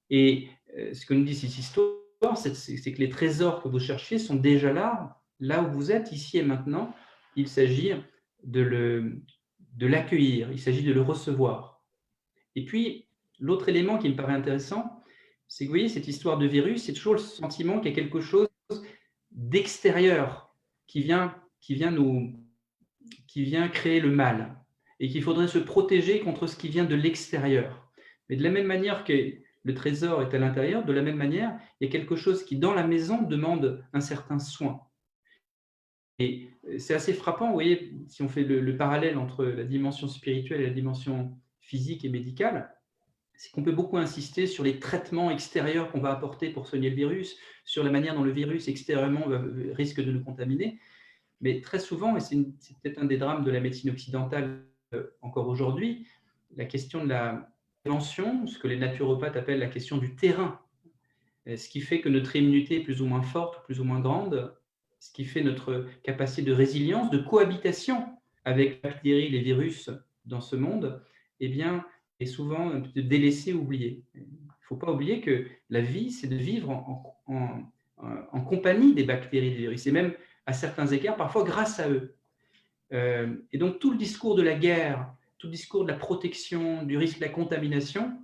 Speaker 2: Et ce que nous dit cette histoire, c'est que les trésors que vous cherchez sont déjà là où vous êtes, ici et maintenant. Il s'agit de l'accueillir, il s'agit de le recevoir. Et puis, l'autre élément qui me paraît intéressant, c'est que vous voyez, cette histoire de virus, c'est toujours le sentiment qu'il y a quelque chose d'extérieur qui vient créer le mal et qu'il faudrait se protéger contre ce qui vient de l'extérieur. Mais de la même manière que le trésor est à l'intérieur, de la même manière, il y a quelque chose qui, dans la maison, demande un certain soin. Et c'est assez frappant, vous voyez, si on fait le parallèle entre la dimension spirituelle et la dimension physique et médicale, c'est qu'on peut beaucoup insister sur les traitements extérieurs qu'on va apporter pour soigner le virus, sur la manière dont le virus extérieurement risque de nous contaminer. Mais très souvent, et c'est peut-être un des drames de la médecine occidentale encore aujourd'hui, la question de dimension, ce que les naturopathes appellent la question du terrain, ce qui fait que notre immunité est plus ou moins forte ou plus ou moins grande, ce qui fait notre capacité de résilience, de cohabitation avec les bactéries, les virus dans ce monde, eh bien, est souvent un peu délaissé, oublié. Il ne faut pas oublier que la vie, c'est de vivre en compagnie des bactéries et des virus, et même à certains égards, parfois grâce à eux. Et donc, tout le discours de la guerre, tout le discours de la protection, du risque de la contamination,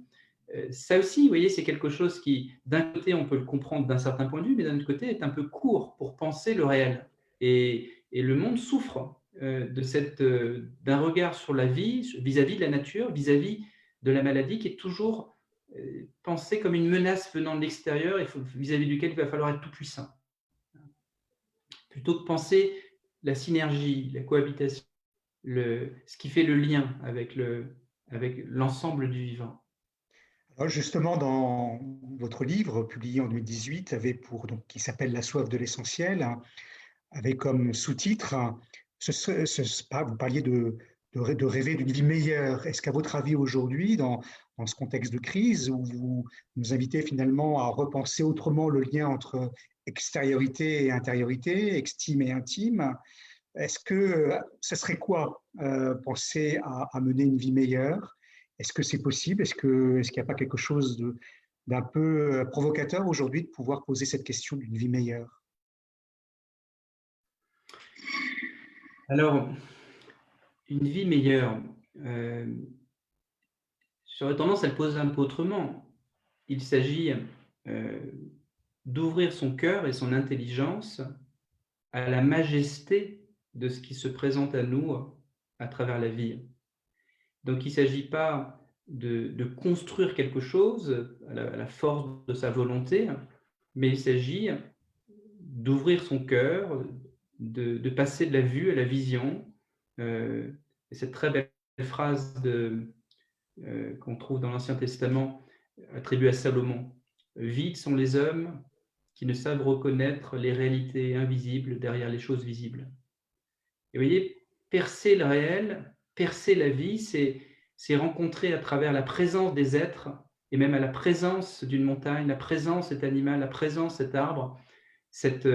Speaker 2: ça aussi, vous voyez, c'est quelque chose qui, d'un côté, on peut le comprendre d'un certain point de vue, mais d'un autre côté, est un peu court pour penser le réel. Et le monde souffre d'un regard sur la vie, vis-à-vis de la nature, vis-à-vis de la maladie, qui est toujours pensé comme une menace venant de l'extérieur et vis-à-vis duquel il va falloir être tout puissant. Plutôt que penser la synergie, la cohabitation, ce qui fait le lien avec l'ensemble du vivant.
Speaker 3: Alors justement, dans votre livre publié en 2018, qui s'appelle La soif de l'essentiel, hein, avec comme sous-titre, hein, vous parliez de rêver d'une vie meilleure. Est-ce qu'à votre avis aujourd'hui, dans ce contexte de crise, où vous nous invitez finalement à repenser autrement le lien entre extériorité et intériorité, extime et intime, est-ce que ça serait quoi penser à mener une vie meilleure? Est-ce que c'est possible? Est-ce qu'il n'y a pas quelque chose d'un peu provocateur aujourd'hui de pouvoir poser cette question d'une vie meilleure?
Speaker 2: Alors, une vie meilleure, j'aurais tendance à le poser un peu autrement. Il s'agit d'ouvrir son cœur et son intelligence à la majesté de ce qui se présente à nous à travers la vie. Donc, il ne s'agit pas de construire quelque chose à la force de sa volonté, mais il s'agit d'ouvrir son cœur, de passer de la vue à la vision. Et cette très belle phrase qu'on trouve dans l'Ancien Testament attribuée à Salomon. « Vides sont les hommes qui ne savent reconnaître les réalités invisibles derrière les choses visibles. » Et vous voyez, percer le réel, percer la vie, c'est rencontrer à travers la présence des êtres, et même à la présence d'une montagne, la présence de cet animal, la présence de cet arbre, cet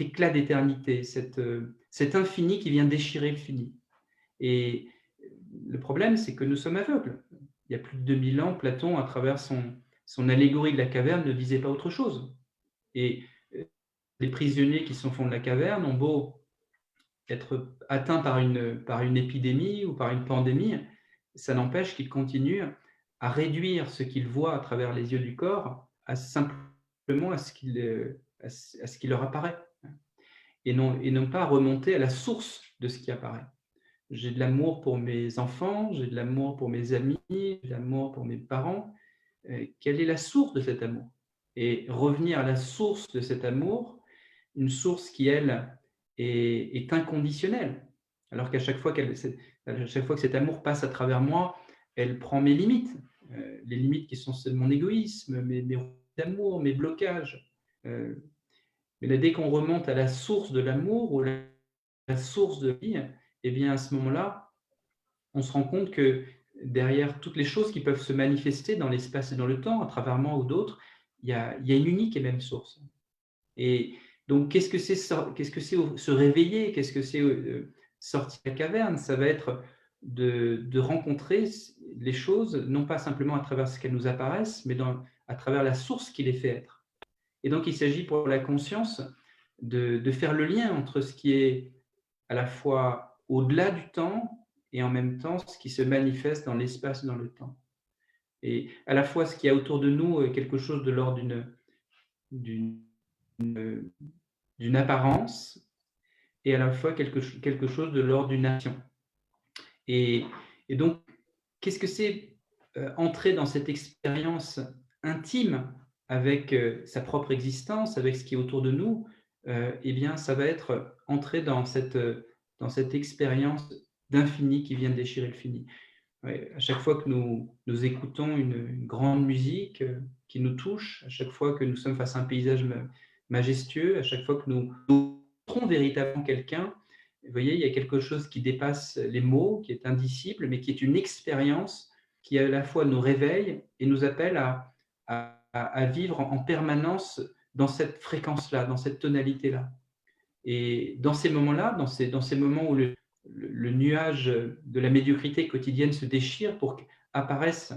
Speaker 2: éclat d'éternité, cet infini qui vient déchirer le fini. Et le problème, c'est que nous sommes aveugles. Il y a plus de 2000 ans, Platon, à travers son allégorie de la caverne, ne disait pas autre chose. Et les prisonniers qui sont au fond de la caverne ont beau être atteints par une épidémie ou par une pandémie, ça n'empêche qu'ils continuent à réduire ce qu'ils voient à travers les yeux du corps simplement à ce qui leur apparaît, et non pas remonter à la source de ce qui apparaît. J'ai de l'amour pour mes enfants, j'ai de l'amour pour mes amis, j'ai de l'amour pour mes parents. Quelle est la source de cet amour? Et revenir à la source de cet amour, une source qui, elle, est inconditionnelle, alors qu'à chaque fois que cet amour passe à travers moi, elle prend mes limites, les limites qui sont celles de mon égoïsme, mes d'amour, mes blocages. Mais là, dès qu'on remonte à la source de l'amour ou la source de vie, eh bien à ce moment-là, on se rend compte que derrière toutes les choses qui peuvent se manifester dans l'espace et dans le temps, à travers moi ou d'autres, il y a une unique et même source. Et donc, qu'est-ce que c'est se réveiller? Qu'est-ce que c'est sortir de la caverne? Ça va être de rencontrer les choses, non pas simplement à travers ce qu'elles nous apparaissent, mais à travers la source qui les fait être. Et donc, il s'agit pour la conscience de faire le lien entre ce qui est à la fois au-delà du temps et en même temps ce qui se manifeste dans l'espace et dans le temps. Et à la fois ce qu'il y a autour de nous est quelque chose de l'ordre d'une apparence, et à la fois quelque chose de l'ordre d'une action. Et donc, qu'est-ce que c'est entrer dans cette expérience intime avec sa propre existence, avec ce qui est autour de nous? Eh bien, ça va être entrer dans cette expérience d'infini qui vient déchirer le fini. Ouais, à chaque fois que nous écoutons une grande musique qui nous touche, à chaque fois que nous sommes face à un paysage majestueux, à chaque fois que nous rencontrons véritablement quelqu'un, Vous voyez, il y a quelque chose qui dépasse les mots, qui est indicible, mais qui est une expérience qui à la fois nous réveille et nous appelle à vivre en permanence dans cette fréquence-là, dans cette tonalité-là. Et dans ces moments-là, dans ces moments où le nuage de la médiocrité quotidienne se déchire pour qu'apparaisse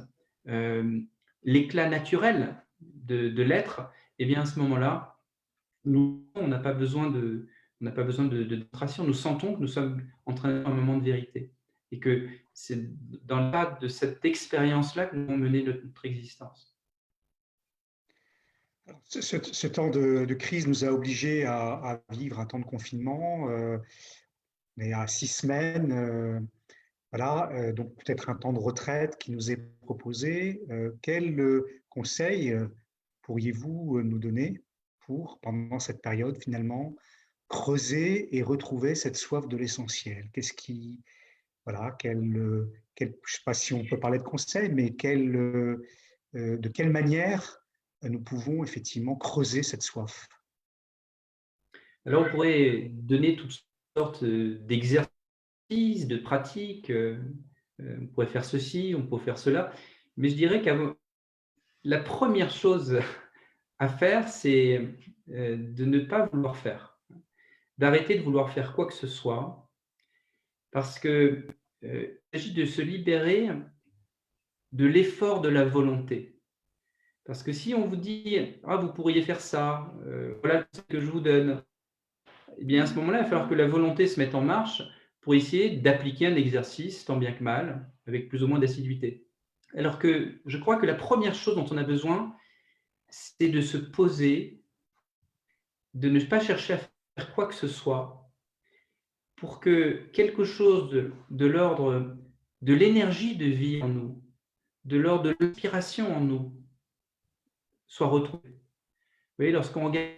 Speaker 2: l'éclat naturel de l'être, eh bien à ce moment-là, on n'a pas besoin de démonstration. Nous sentons que nous sommes en train de faire un moment de vérité. Et que c'est dans le cadre de cette expérience-là que nous avons mené notre existence.
Speaker 3: Ce temps de crise nous a obligés à vivre un temps de confinement, mais à 6 semaines. Voilà, donc peut-être un temps de retraite qui nous est proposé. Quel conseil pourriez-vous nous donner pour, pendant cette période, finalement, creuser et retrouver cette soif de l'essentiel? Qu'est-ce qui, voilà, je ne sais pas si on peut parler de conseil, mais de quelle manière nous pouvons effectivement creuser cette soif?
Speaker 2: Alors, on pourrait donner toutes sortes d'exercices, de pratiques. On pourrait faire ceci, on pourrait faire cela. Mais je dirais que la première chose à faire, c'est de ne pas vouloir faire, d'arrêter de vouloir faire quoi que ce soit, parce qu'il s'agit de se libérer de l'effort de la volonté. Parce que si on vous dit « Ah, vous pourriez faire ça, voilà ce que je vous donne », eh bien à ce moment-là, il va falloir que la volonté se mette en marche pour essayer d'appliquer un exercice, tant bien que mal, avec plus ou moins d'assiduité. Alors que je crois que la première chose dont on a besoin, c'est de se poser, de ne pas chercher à faire quoi que ce soit, pour que quelque chose de l'ordre de l'énergie de vie en nous, de l'ordre de l'inspiration en nous, soit retrouvé. Vous voyez, lorsqu'on regarde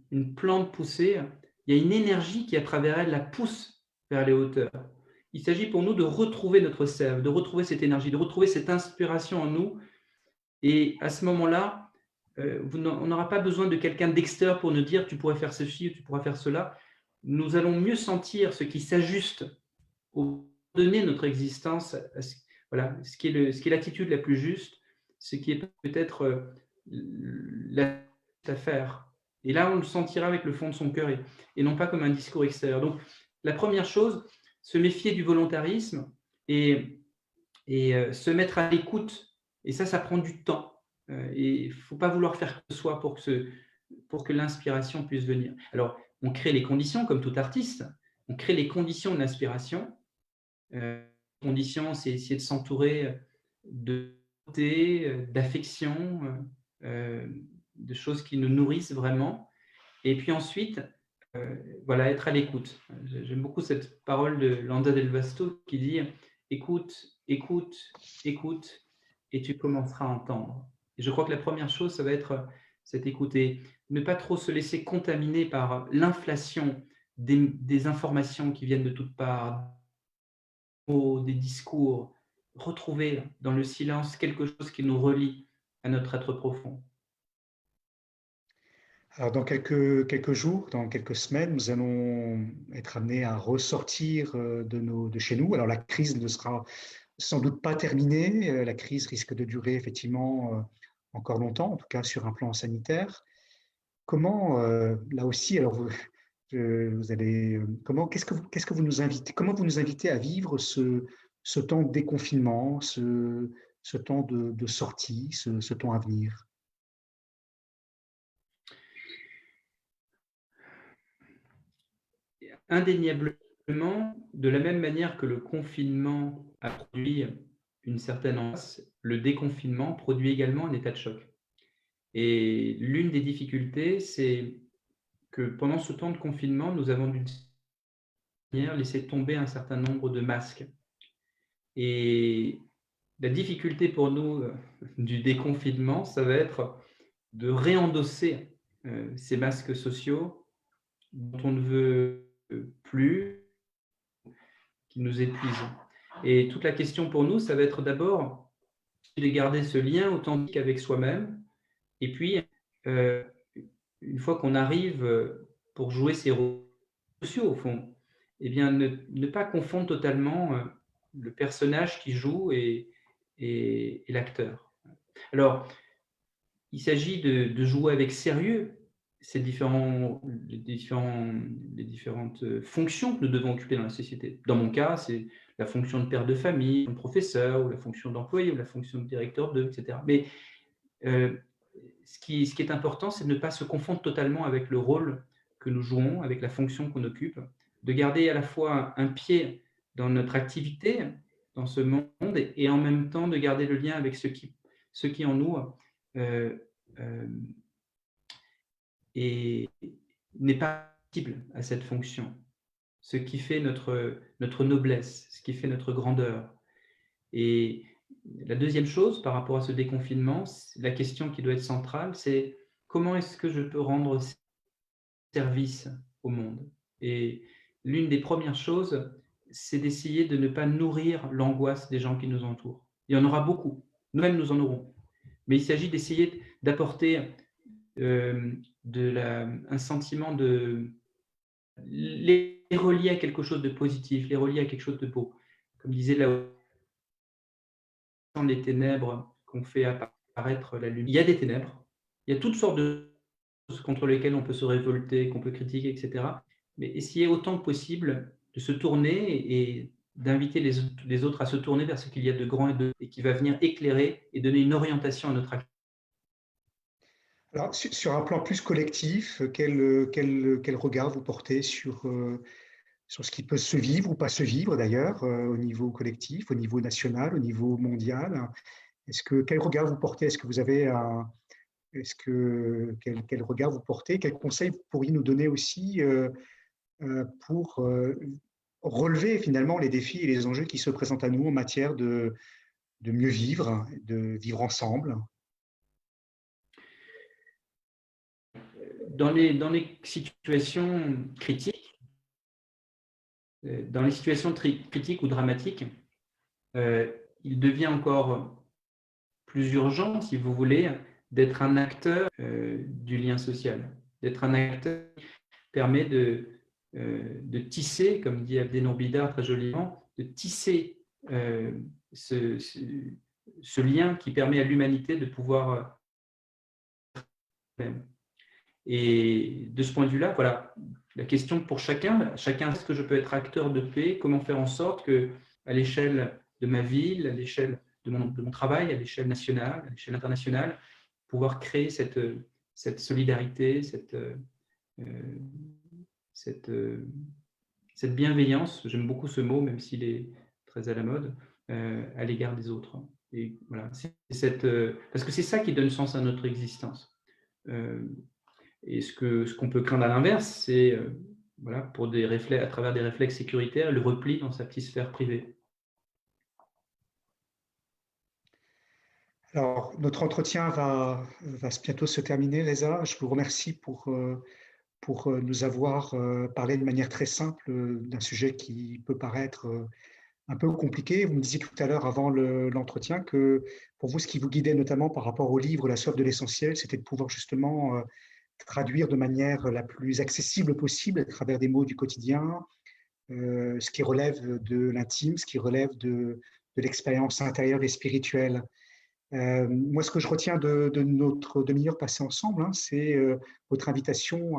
Speaker 2: une plante pousser, il y a une énergie qui, à travers elle, la pousse vers les hauteurs. Il s'agit pour nous de retrouver notre sève, de retrouver cette énergie, de retrouver cette inspiration en nous. Et à ce moment-là, on n'aura pas besoin de quelqu'un d'extérieur pour nous dire « tu pourrais faire ceci ou tu pourrais faire cela ». Nous allons mieux sentir ce qui s'ajuste au donner notre existence, voilà, ce qui est l'attitude la plus juste, ce qui est peut-être la à faire. Et là, on le sentira avec le fond de son cœur et non pas comme un discours extérieur. Donc, la première chose, se méfier du volontarisme et se mettre à l'écoute. Et ça prend du temps. Et il ne faut pas vouloir faire que ce soit pour que l'inspiration puisse venir. Alors, on crée les conditions, comme tout artiste, on crée les conditions de l'inspiration. Conditions, c'est essayer de s'entourer de beauté, d'affection, de choses qui nous nourrissent vraiment. Et puis ensuite, voilà, être à l'écoute. J'aime beaucoup cette parole de Landa Del Vasto qui dit « écoute, écoute, écoute, et tu commenceras à entendre ». Et je crois que la première chose, ça va être cette écoute et ne pas trop se laisser contaminer par l'inflation des informations qui viennent de toutes parts, des discours, retrouver dans le silence quelque chose qui nous relie à notre être profond.
Speaker 3: Alors, dans quelques jours, dans quelques semaines, nous allons être amenés à ressortir de chez nous. Alors, la crise ne sera sans doute pas terminée. La crise risque de durer effectivement encore longtemps, en tout cas sur un plan sanitaire. Comment, là aussi, alors vous allez, qu'est-ce que vous nous invitez, comment vous nous invitez à vivre ce temps de déconfinement, ce temps de sortie, ce temps à venir?
Speaker 2: Indéniablement, de la même manière que le confinement a produit une certaine angoisse, le déconfinement produit également un état de choc. Et l'une des difficultés, c'est que pendant ce temps de confinement, nous avons d'une manière laissé tomber un certain nombre de masques. Et la difficulté pour nous du déconfinement, ça va être de réendosser ces masques sociaux dont on ne veut plus, qui nous épuisent. Et toute la question pour nous, ça va être d'abord de garder ce lien authentique avec soi-même. Et puis, une fois qu'on arrive pour jouer ces rôles sociaux, au fond, eh bien, ne pas confondre totalement le personnage qui joue et l'acteur. Alors, il s'agit de jouer avec sérieux les différentes fonctions que nous devons occuper dans la société. Dans mon cas, c'est la fonction de père de famille, de professeur, ou la fonction d'employé, ou la fonction de directeur de, etc. Mais ce qui est important, c'est de ne pas se confondre totalement avec le rôle que nous jouons, avec la fonction qu'on occupe, de garder à la fois un pied dans notre activité, dans ce monde, et en même temps de garder le lien avec ce qui en nous euh, euh, n'est pas possible à cette fonction. Ce qui fait notre noblesse, ce qui fait notre grandeur. Et la deuxième chose par rapport à ce déconfinement, la question qui doit être centrale, c'est comment est-ce que je peux rendre service au monde? Et l'une des premières choses, c'est d'essayer de ne pas nourrir l'angoisse des gens qui nous entourent. Il y en aura beaucoup, nous-mêmes nous en aurons. Mais il s'agit d'essayer d'apporter un sentiment de les relier à quelque chose de positif, les relier à quelque chose de beau. Comme disait là les ténèbres qu'on fait apparaître la lumière. Il y a des ténèbres, il y a toutes sortes de choses contre lesquelles on peut se révolter, qu'on peut critiquer, etc. Mais essayer autant que possible de se tourner et d'inviter les autres à se tourner vers ce qu'il y a de grand et qui va venir éclairer et donner une orientation à notre action.
Speaker 3: Alors, sur un plan plus collectif, quel regard vous portez sur ce qui peut se vivre ou pas se vivre d'ailleurs, au niveau collectif, au niveau national, au niveau mondial? Quel regard vous portez? Est-ce que vous avez quel regard vous portez? Quels conseils vous pourriez nous donner aussi pour relever finalement les défis et les enjeux qui se présentent à nous en matière de mieux vivre, de vivre ensemble?
Speaker 2: Dans les situations critiques, ou dramatiques, il devient encore plus urgent, si vous voulez, d'être un acteur du lien social, d'être un acteur qui permet de tisser, comme dit Abdenour Bidar très joliment, de tisser ce lien qui permet à l'humanité de pouvoir même. Et de ce point de vue-là, voilà, la question pour chacun, est-ce que je peux être acteur de paix? Comment faire en sorte que, à l'échelle de ma ville, à l'échelle de mon travail, à l'échelle nationale, à l'échelle internationale, pouvoir créer cette solidarité, cette bienveillance, j'aime beaucoup ce mot, même s'il est très à la mode, à l'égard des autres. Et voilà, parce que c'est ça qui donne sens à notre existence. Et ce qu'on peut craindre à l'inverse, c'est voilà, à travers des réflexes sécuritaires, le repli dans sa petite sphère privée.
Speaker 3: Alors, notre entretien va bientôt se terminer, Reza. Je vous remercie pour nous avoir parlé de manière très simple d'un sujet qui peut paraître un peu compliqué. Vous me disiez tout à l'heure, avant l'entretien, que pour vous, ce qui vous guidait notamment par rapport au livre La soif de l'essentiel, c'était de pouvoir justement traduire de manière la plus accessible possible, à travers des mots du quotidien, ce qui relève de l'intime, ce qui relève de l'expérience intérieure et spirituelle. Moi, ce que je retiens de notre demi-heure passée ensemble, hein, c'est votre invitation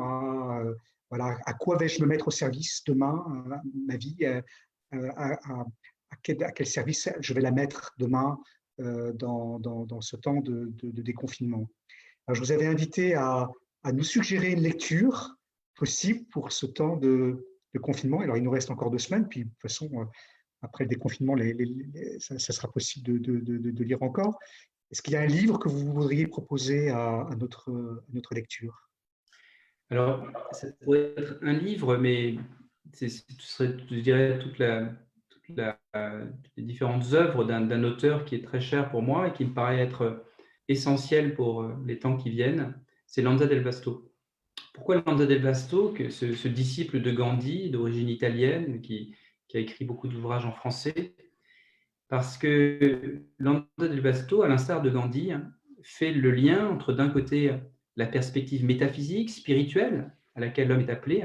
Speaker 3: voilà, à quoi vais-je me mettre au service demain, ma vie, à quel service je vais la mettre demain dans ce temps de déconfinement. Alors, je vous avais invité à nous suggérer une lecture possible pour ce temps de confinement. Alors, il nous reste encore 2 semaines, puis de toute façon, après le déconfinement, ça sera possible de lire encore. Est-ce qu'il y a un livre que vous voudriez proposer à notre lecture?
Speaker 2: Alors, ça pourrait être un livre, mais ce serait, je dirais, toutes les différentes œuvres d'un auteur qui est très cher pour moi et qui me paraît être essentiel pour les temps qui viennent, c'est Lanza del Vasto. Pourquoi Lanza del Vasto, ce disciple de Gandhi, d'origine italienne, qui a écrit beaucoup d'ouvrages en français? Parce que Lanza del Vasto, à l'instar de Gandhi, fait le lien entre, d'un côté, la perspective métaphysique, spirituelle, à laquelle l'homme est appelé,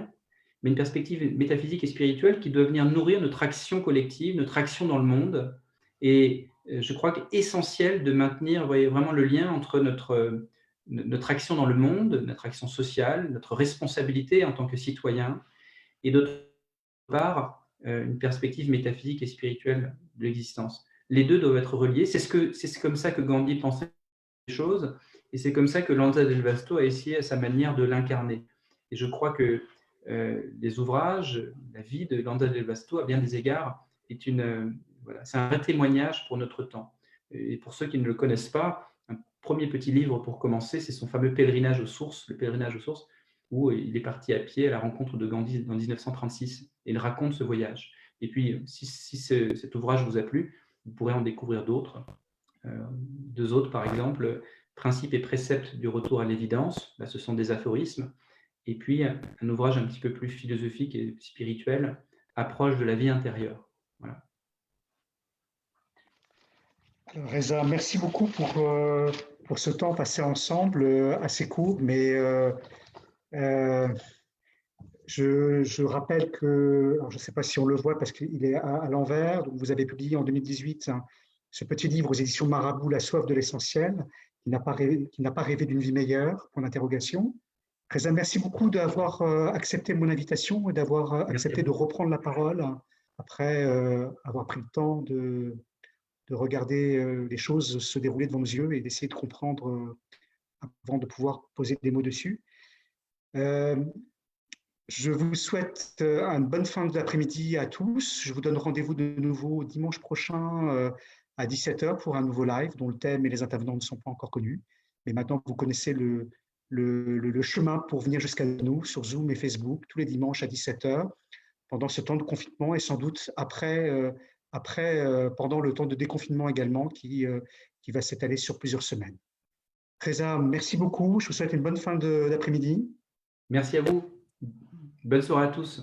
Speaker 2: mais une perspective métaphysique et spirituelle qui doit venir nourrir notre action collective, notre action dans le monde. Et je crois qu'essentiel de maintenir, vous voyez, vraiment le lien entre notre action dans le monde, notre action sociale, notre responsabilité en tant que citoyen, et d'autre part, une perspective métaphysique et spirituelle de l'existence. Les deux doivent être reliés. C'est comme ça que Gandhi pensait les choses, et c'est comme ça que Lanza del Vasto a essayé à sa manière de l'incarner. Et je crois que les ouvrages, la vie de Lanza del Vasto, à bien des égards, voilà, c'est un vrai témoignage pour notre temps. Et pour ceux qui ne le connaissent pas, un premier petit livre pour commencer, c'est son fameux pèlerinage aux sources, le pèlerinage aux sources, où il est parti à pied à la rencontre de Gandhi en 1936. Et il raconte ce voyage. Et puis, si cet ouvrage vous a plu, vous pourrez en découvrir d'autres. Deux autres, par exemple, Principes et préceptes du retour à l'évidence. Là, ce sont des aphorismes. Et puis, un ouvrage un petit peu plus philosophique et spirituel, Approche de la vie intérieure. Voilà.
Speaker 3: Alors, Reza, merci beaucoup pour ce temps passé ensemble, assez court, mais je rappelle que, alors je ne sais pas si on le voit parce qu'il est à l'envers, donc vous avez publié en 2018 ce petit livre aux éditions Marabout, La soif de l'essentiel, qui n'a pas rêvé d'une vie meilleure, point d'interrogation. Reza, merci beaucoup d'avoir accepté mon invitation et d'avoir accepté de reprendre la parole après avoir pris le temps de regarder les choses se dérouler devant nos yeux et d'essayer de comprendre avant de pouvoir poser des mots dessus. Je vous souhaite une bonne fin d'après-midi à tous. Je vous donne rendez-vous de nouveau dimanche prochain à 17h pour un nouveau live dont le thème et les intervenants ne sont pas encore connus. Mais maintenant, vous connaissez le chemin pour venir jusqu'à nous sur Zoom et Facebook tous les dimanches à 17h pendant ce temps de confinement et sans doute après, pendant le temps de déconfinement également qui va s'étaler sur plusieurs semaines. Reza, merci beaucoup. Je vous souhaite une bonne fin d'après-midi.
Speaker 2: Merci à vous. Bonne soirée à tous.